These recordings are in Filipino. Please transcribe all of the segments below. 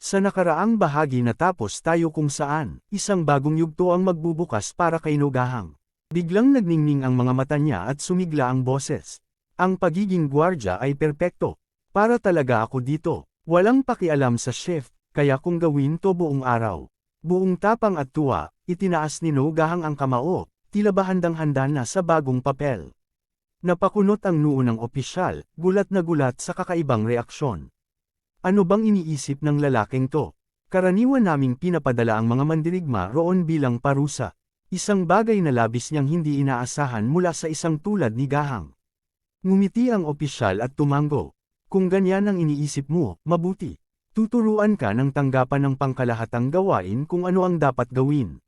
Sa nakaraang bahagi natapos tayo kung saan, isang bagong yugto ang magbubukas para kay Nogahang. Biglang nagningning ang mga mata niya at sumigla ang boses. Ang pagiging gwardya ay perpekto. Para talaga ako dito. Walang pakialam sa shift, kaya kung gawin to buong araw. Buong tapang at tuwa, itinaas ni Nogahang ang kamao, tila ba handang-handa na sa bagong papel. Napakunot ang noo ng opisyal, gulat na gulat sa kakaibang reaksyon. Ano bang iniisip ng lalaking to? Karaniwan naming pinapadala ang mga mandirigma roon bilang parusa. Isang bagay na labis niyang hindi inaasahan mula sa isang tulad ni Gahang. Ngumiti ang opisyal at tumango. Kung ganyan ang iniisip mo, mabuti. Tuturuan ka ng tanggapan ng pangkalahatang gawain kung ano ang dapat gawin.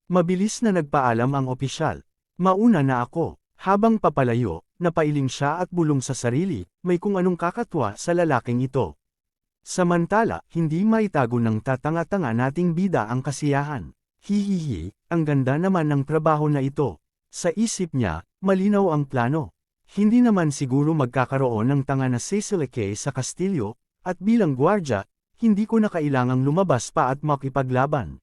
Mabilis na nagpaalam ang opisyal. Mauna na ako. Habang papalayo, napailing siya at bulong sa sarili, may kung anong kakatwa sa lalaking ito. Samantala, hindi maitago ng tatanga-tanga nating bida ang kasiyahan. Hihihi, ang ganda naman ng trabaho na ito. Sa isip niya, malinaw ang plano. Hindi naman siguro magkakaroon ng tanga na Cecilique sa Kastilyo, at bilang gwardya, hindi ko na kailangang lumabas pa at makipaglaban.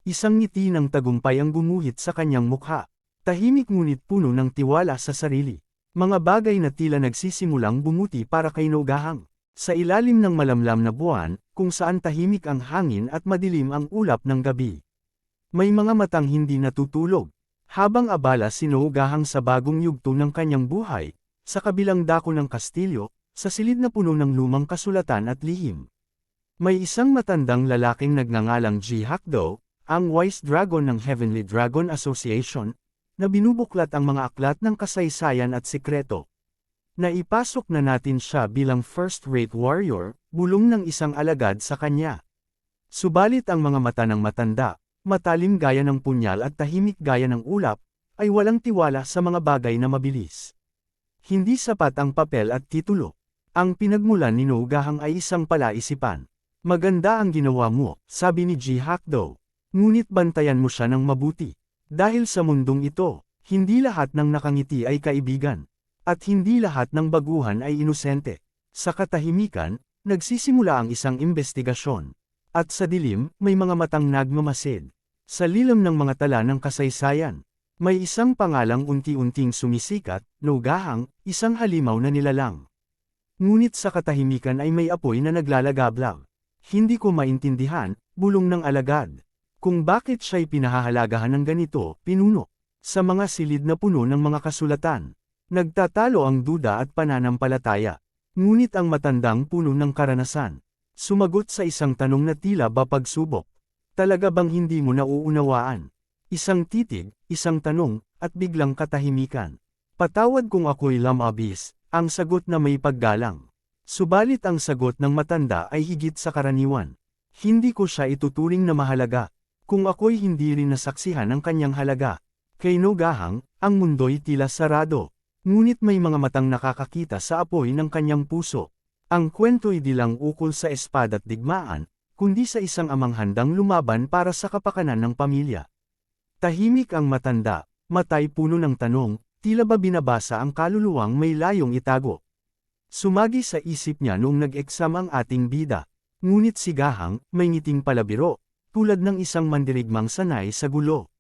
Isang ngiti ng tagumpay ang gumuhit sa kanyang mukha. Tahimik ngunit puno ng tiwala sa sarili. Mga bagay na tila nagsisimulang bumuti para kay Nogahang. Sa ilalim ng malamlam na buwan, kung saan tahimik ang hangin at madilim ang ulap ng gabi. May mga matang hindi natutulog. Habang abala si Nogahang sa bagong yugto ng kanyang buhay, sa kabilang dako ng kastilyo, sa silid na puno ng lumang kasulatan at lihim. May isang matandang lalaking nagngangalang Ji Hakdo, ang Wise Dragon ng Heavenly Dragon Association, na binubuklat ang mga aklat ng kasaysayan at sikreto. Naipasok na natin siya bilang first-rate warrior, bulong ng isang alagad sa kanya. Subalit ang mga mata ng matanda, matalim gaya ng punyal at tahimik gaya ng ulap, ay walang tiwala sa mga bagay na mabilis. Hindi sapat ang papel at titulo. Ang pinagmulan ni Nogahang ay isang palaisipan. Maganda ang ginawa mo, sabi ni Ji Hakdo. Ngunit bantayan mo siya ng mabuti. Dahil sa mundong ito, hindi lahat ng nakangiti ay kaibigan. At hindi lahat ng baguhan ay inosente. Sa katahimikan, nagsisimula ang isang investigasyon. At sa dilim, may mga matang nagmamasid. Sa lilam ng mga tala ng kasaysayan, may isang pangalang unti-unting sumisikat, Nogahang, isang halimaw na nilalang. Ngunit sa katahimikan ay may apoy na naglalagablab. Hindi ko maintindihan, bulong ng alagad. Kung bakit siya'y pinahahalagahan ng ganito, pinuno. Sa mga silid na puno ng mga kasulatan. Nagtatalo ang duda at pananampalataya. Ngunit ang matandang puno ng karanasan. Sumagot sa isang tanong na tila ba pagsubok. Talaga bang hindi mo nauunawaan? Isang titig, isang tanong, at biglang katahimikan. Patawad kung ako'y lamabis, ang sagot na may paggalang. Subalit ang sagot ng matanda ay higit sa karaniwan. Hindi ko siya ituturing na mahalaga. Kung ako'y hindi rin nasaksihan ang kanyang halaga. Kay Nogahang, ang mundo'y tila sarado. Ngunit may mga matang nakakakita sa apoy ng kanyang puso. Ang kwento'y di lang ukol sa espada't digmaan, kundi sa isang amang handang lumaban para sa kapakanan ng pamilya. Tahimik ang matanda, matay puno ng tanong, tila ba binabasa ang kaluluwang may layong itago. Sumagi sa isip niya noong nag-exam ang ating bida. Ngunit si Gahang, may ngiting palabiro, tulad ng isang mandirigmang sanay sa gulo.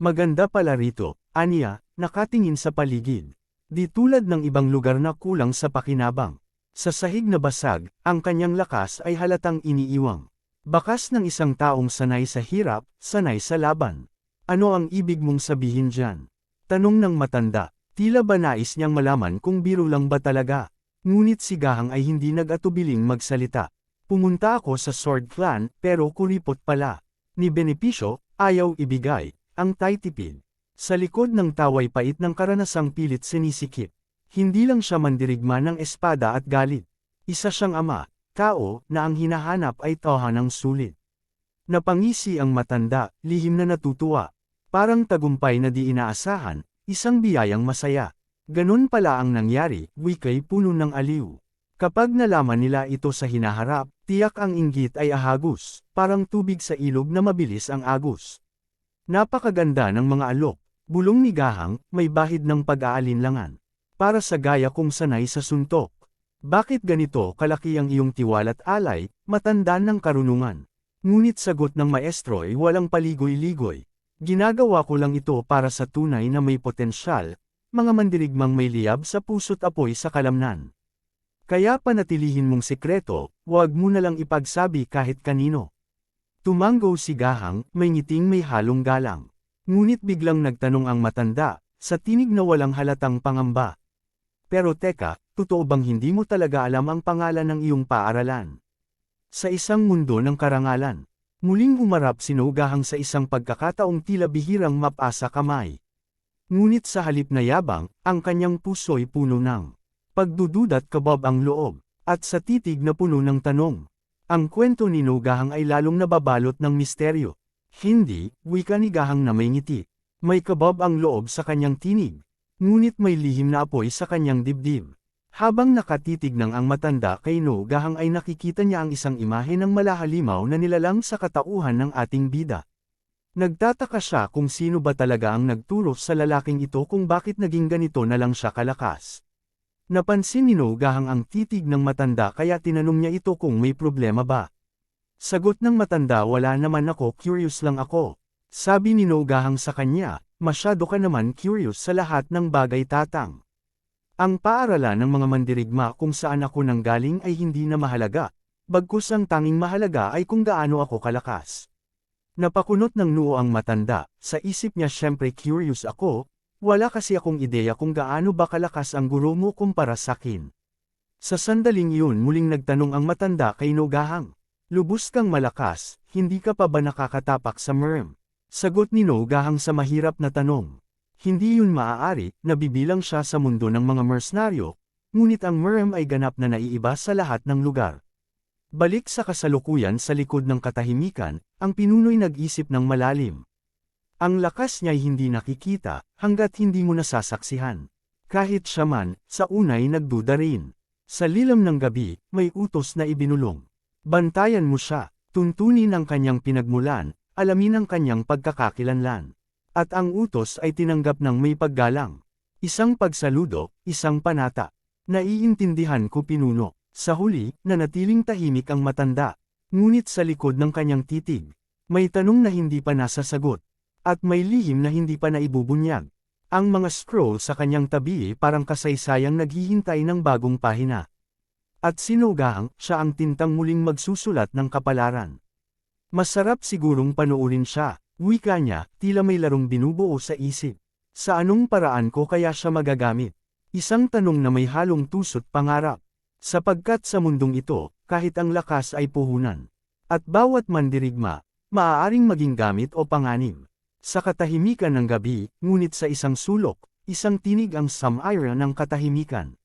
Maganda pala rito, aniya, nakatingin sa paligid. Di tulad ng ibang lugar na kulang sa pakinabang. Sa sahig na basag, ang kanyang lakas ay halatang iniiwang. Bakas ng isang taong sanay sa hirap, sanay sa laban. Ano ang ibig mong sabihin dyan? Tanong ng matanda, tila ba nais niyang malaman kung biro lang ba talaga? Ngunit si Gahang ay hindi nag-atubiling magsalita. Pumunta ako sa Sword Clan, pero kuripot pala. Ni benepisyo, ayaw ibigay, ang taytipid. Sa likod ng taway pait ng karanasang pilit sinisikip. Hindi lang siya mandirigma ng espada at galit. Isa siyang ama, tao, na ang hinahanap ay tahanang sulit. Napangisi ang matanda, lihim na natutuwa. Parang tagumpay na di inaasahan, isang biyayang masaya. Ganun pala ang nangyari, wika'y puno ng aliw. Kapag nalaman nila ito sa hinaharap, tiyak ang inggit ay ahagos, parang tubig sa ilog na mabilis ang agos. Napakaganda ng mga alok. Bulong ni Gahang, may bahid ng pag-aalinlangan. Para sa gaya kong sanay sa suntok. Bakit ganito kalaki ang iyong tiwala't alay, matanda ng karunungan? Ngunit sagot ng maestro ay walang paligoy-ligoy. Ginagawa ko lang ito para sa tunay na may potensyal, mga mandirigmang may liyab sa puso't apoy sa kalamnan. Kaya panatilihin mong sekreto, huwag mo na lang ipagsabi kahit kanino. Tumanggo si Gahang, may ngiting may halong galang. Ngunit biglang nagtanong ang matanda, sa tinig na walang halatang pangamba. Pero teka, totoo bang hindi mo talaga alam ang pangalan ng iyong paaralan? Sa isang mundo ng karangalan, muling umarap si Gahang sa isang pagkakataong tila bihirang mapasa kamay. Ngunit sa halip na yabang, ang kanyang puso'y puno ng pagdududa't kabab ang loob, at sa titig na puno ng tanong. Ang kwento ni Gahang ay lalong nababalot ng misteryo. Hindi, wika ni Gahang na may ngiti. May kabab ang loob sa kanyang tinig. Ngunit may lihim na apoy sa kanyang dibdib. Habang nakatitig ng ang matanda kay Gahang ay nakikita niya ang isang imahe ng malahalimaw na nilalang sa katauhan ng ating bida. Nagtataka siya kung sino ba talaga ang nagturo sa lalaking ito kung bakit naging ganito na lang siya kalakas. Napansin ni Gahang ang titig ng matanda kaya tinanong niya ito kung may problema ba. Sagot ng matanda, wala naman ako, curious lang ako. Sabi ni Gahang sa kanya, masyado ka naman curious sa lahat ng bagay tatang. Ang paaralan ng mga mandirigma kung saan ako nanggaling ay hindi na mahalaga, bagkus ang tanging mahalaga ay kung gaano ako kalakas. Napakunot ng noo ang matanda, sa isip niya syempre curious ako, wala kasi akong ideya kung gaano ba kalakas ang guro mo kumpara sakin. Sa sandaling yun muling nagtanong ang matanda kay Gahang, lubos kang malakas, hindi ka pa ba nakakatapak sa merm? Sagot ni Gahang sa mahirap na tanong. Hindi yun maaari, nabibilang siya sa mundo ng mga mercenaryo, ngunit ang merm ay ganap na naiiba sa lahat ng lugar. Balik sa kasalukuyan sa likod ng katahimikan, ang pinuno'y nag-isip ng malalim. Ang lakas niya'y hindi nakikita, hanggat hindi mo nasasaksihan. Kahit siya man, sa unay nagduda rin. Sa lilam ng gabi, may utos na ibinulong. Bantayan mo siya, tuntunin ang kanyang pinagmulan, alamin ang kanyang pagkakakilanlan. At ang utos ay tinanggap ng may paggalang. Isang pagsaludo, isang panata. Naiintindihan ko, pinuno. Sa huli, nanatiling tahimik ang matanda. Ngunit sa likod ng kanyang titig, may tanong na hindi pa nasasagot. At may lihim na hindi pa naibubunyag. Ang mga scroll sa kanyang tabi parang kasaysayang naghihintay ng bagong pahina. At si Gahang, siya ang tintang muling magsusulat ng kapalaran. Masarap sigurong panoorin siya, wika niya, tila may larong binubuo sa isip. Sa anong paraan ko kaya siya magagamit? Isang tanong na may halong tusot pangarap. Sapagkat sa mundong ito, kahit ang lakas ay puhunan. At bawat mandirigma, maaaring maging gamit o panganib. Sa katahimikan ng gabi, ngunit sa isang sulok, isang tinig ang samira ng katahimikan.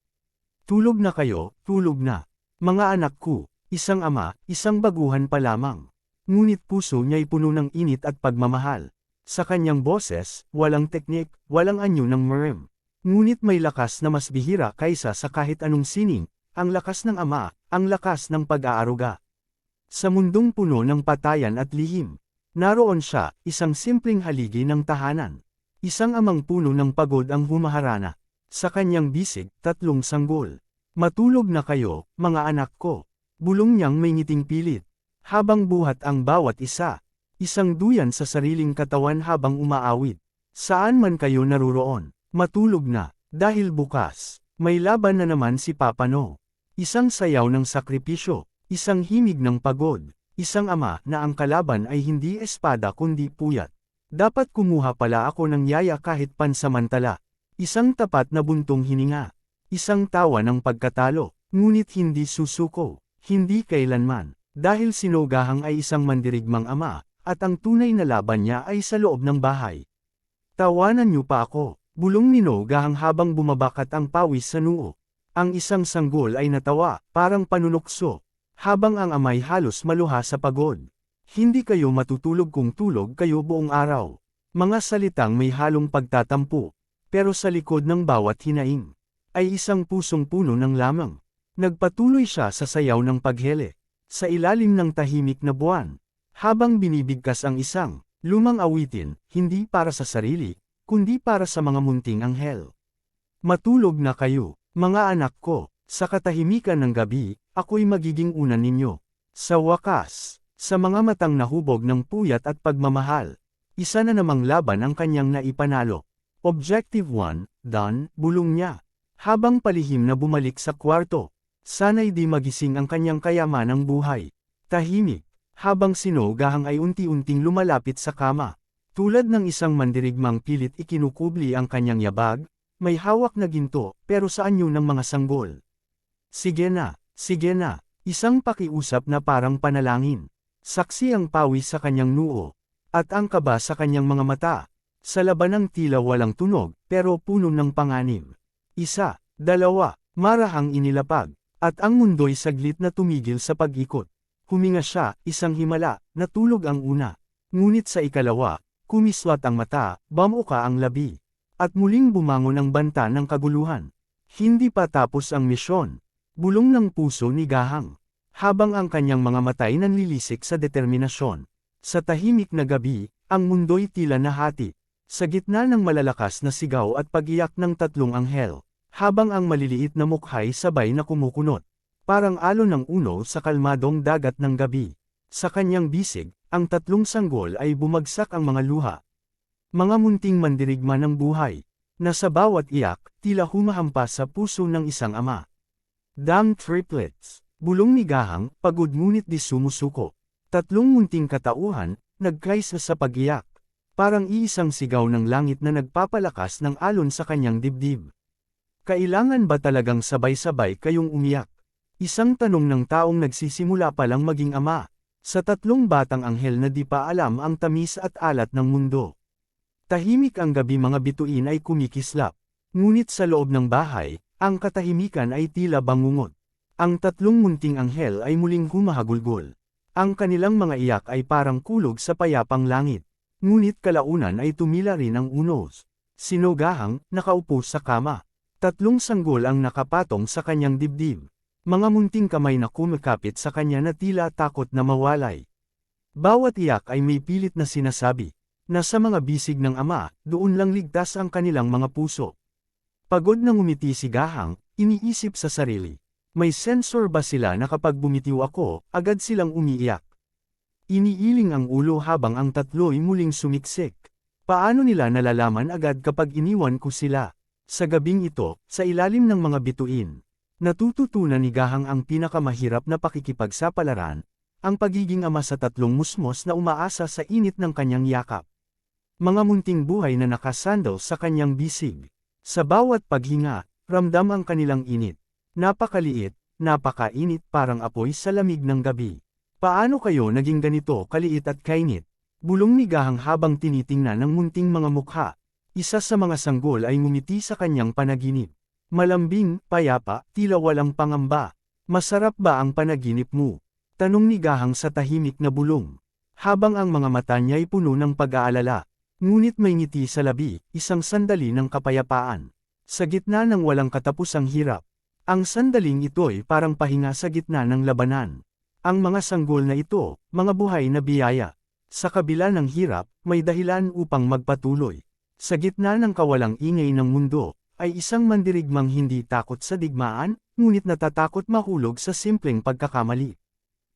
Tulog na kayo, tulog na. Mga anak ko, isang ama, isang baguhan pa lamang. Ngunit puso niya'y puno ng init at pagmamahal. Sa kanyang boses, walang teknik, walang anyo ng merm. Ngunit may lakas na mas bihira kaysa sa kahit anong sining, ang lakas ng ama, ang lakas ng pag-aaruga. Sa mundong puno ng patayan at lihim, naroon siya, isang simpleng haligi ng tahanan. Isang amang puno ng pagod ang humaharana. Sa kanyang bisig, 3 sanggol. Matulog na kayo, mga anak ko. Bulong niyang may ngiting pilit. Habang buhat ang bawat isa. Isang duyan sa sariling katawan habang umaawit. Saan man kayo naruroon, matulog na, dahil bukas, may laban na naman si Papa No. Isang sayaw ng sakripisyo, isang himig ng pagod, isang ama na ang kalaban ay hindi espada kundi puyat. Dapat kumuha pala ako ng yaya kahit pansamantala. Isang tapat na buntong hininga. Isang tawa ng pagkatalo, ngunit hindi susuko, hindi kailanman. Dahil si Gahang ay isang mandirigmang ama, at ang tunay na laban niya ay sa loob ng bahay. Tawanan niyo pa ako, bulong ni Gahang habang bumabakat ang pawis sa noo. Ang isang sanggol ay natawa, parang panunokso, habang ang amay halos maluha sa pagod. Hindi kayo matutulog kung tulog kayo buong araw. Mga salitang may halong pagtatampo, pero sa likod ng bawat hinaing, ay isang pusong puno ng lamang. Nagpatuloy siya sa sayaw ng paghele. Sa ilalim ng tahimik na buwan, habang binibigkas ang isang lumang awitin, hindi para sa sarili, kundi para sa mga munting anghel. Matulog na kayo, mga anak ko, Sa katahimikan ng gabi, ako'y magiging una ninyo. Sa wakas, sa mga matang nahubog ng puyat at pagmamahal, isa na namang laban ang kanyang naipanalo. Objective 1, done, bulong niya. Habang palihim na bumalik sa kwarto, sana'y di magising ang kanyang kayamanang buhay. Tahimik, habang sinugahang ay unti-unting lumalapit sa kama. Tulad ng isang mandirigmang pilit ikinukubli ang kanyang yabag, may hawak na ginto, pero sa anyo ng mga sanggol. Sige na, isang pakiusap na parang panalangin. Saksi ang pawis sa kanyang noo, at ang kaba sa kanyang mga mata. Sa labanang tila walang tunog, pero puno ng panganib. Isa, dalawa, marahang inilapag, at ang mundo'y saglit na tumigil sa pag-ikot. Huminga siya, isang himala, natulog ang una. Ngunit sa ikalawa, kumiswat ang mata, bamuka ang labi. At muling bumangon ang banta ng kaguluhan. Hindi pa tapos ang misyon. Bulong ng puso ni Gahang. Habang ang kanyang mga matay nanlilisik sa determinasyon. Sa tahimik na gabi, ang mundo'y tila nahati. Sa gitna ng malalakas na sigaw at pag-iyak ng tatlong anghel. Habang ang maliliit na mukhay sabay na kumukunot. Parang alon ng uno sa kalmadong dagat ng gabi. Sa kanyang bisig, ang tatlong sanggol ay bumagsak ang mga luha. Mga munting mandirigma ng buhay, na sa bawat iyak, tila humahampas sa puso ng isang ama. Damn triplets, bulong ni Gahang, pagod ngunit di sumusuko. Tatlong munting katauhan, nagkaisa sa pag-iyak. Parang iisang sigaw ng langit na nagpapalakas ng alon sa kanyang dibdib. Kailangan ba talagang sabay-sabay kayong umiyak? Isang tanong ng taong nagsisimula pa lang maging ama. Sa tatlong batang anghel na di pa alam ang tamis at alat ng mundo. Tahimik ang gabi, mga bituin ay kumikislap. Ngunit sa loob ng bahay, ang katahimikan ay tila bangungot. Ang tatlong munting anghel ay muling humahagulgol. Ang kanilang mga iyak ay parang kulog sa payapang langit. Ngunit kalaunan ay tumila rin ang unos. Sinugahang, nakaupo sa kama. Tatlong sanggol ang nakapatong sa kanyang dibdib. Mga munting kamay na kumikapit sa kanya na tila takot na mawalay. Bawat iyak ay may pilit na sinasabi, na sa mga bisig ng ama, doon lang ligtas ang kanilang mga puso. Pagod na ngumiti si Gahang, iniisip sa sarili. May sensor ba sila na kapag bumitiw ako, agad silang umiiyak? Iniiling ang ulo habang ang tatlo'y muling sumiksik. Paano nila nalalaman agad kapag iniwan ko sila? Sa gabing ito, sa ilalim ng mga bituin, natututunan ni Gahang ang pinakamahirap na pakikipagsapalaran, ang pagiging ama sa tatlong musmos na umaasa sa init ng kanyang yakap. Mga munting buhay na nakasandal sa kanyang bisig. Sa bawat paghinga, ramdam ang kanilang init. Napakaliit, napakainit, parang apoy sa lamig ng gabi. Paano kayo naging ganito kaliit at kainit? Bulong ni Gahang habang tinitingnan ng munting mga mukha. Isa sa mga sanggol ay ngumiti sa kanyang panaginip. Malambing, payapa, tila walang pangamba. Masarap ba ang panaginip mo? Tanong ni Gahang sa tahimik na bulong. Habang ang mga mata niya'y puno ng pag-aalala. Ngunit may ngiti sa labi, isang sandali ng kapayapaan. Sa gitna ng walang katapusang hirap. Ang sandaling ito'y parang pahinga sa gitna ng labanan. Ang mga sanggol na ito, mga buhay na biyaya. Sa kabila ng hirap, may dahilan upang magpatuloy. Sa gitna ng kawalang ingay ng mundo, ay isang mandirigmang hindi takot sa digmaan, ngunit natatakot mahulog sa simpleng pagkakamali.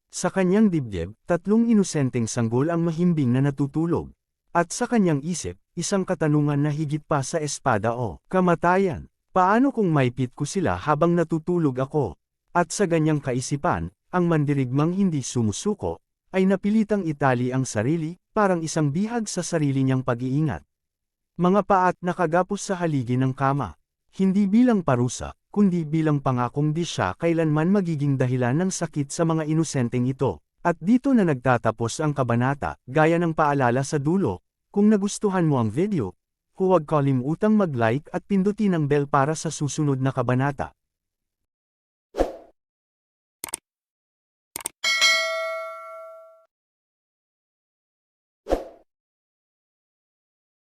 Sa kanyang dibdib, tatlong inosenteng sanggol ang mahimbing na natutulog. At sa kanyang isip, isang katanungan na higit pa sa espada o kamatayan. Paano kung maipit ko sila habang natutulog ako? At sa ganyang kaisipan, ang mandirigmang hindi sumusuko, ay napilitang itali ang sarili, parang isang bihag sa sarili niyang pag-iingat. Mga paat nakagapos sa haligi ng kama. Hindi bilang parusa, kundi bilang pangakong di siya kailanman magiging dahilan ng sakit sa mga inosenteng ito. At dito na nagtatapos ang kabanata, gaya ng paalala sa dulo. Kung nagustuhan mo ang video, huwag kalimutang mag-like at pindutin ang bell para sa susunod na kabanata.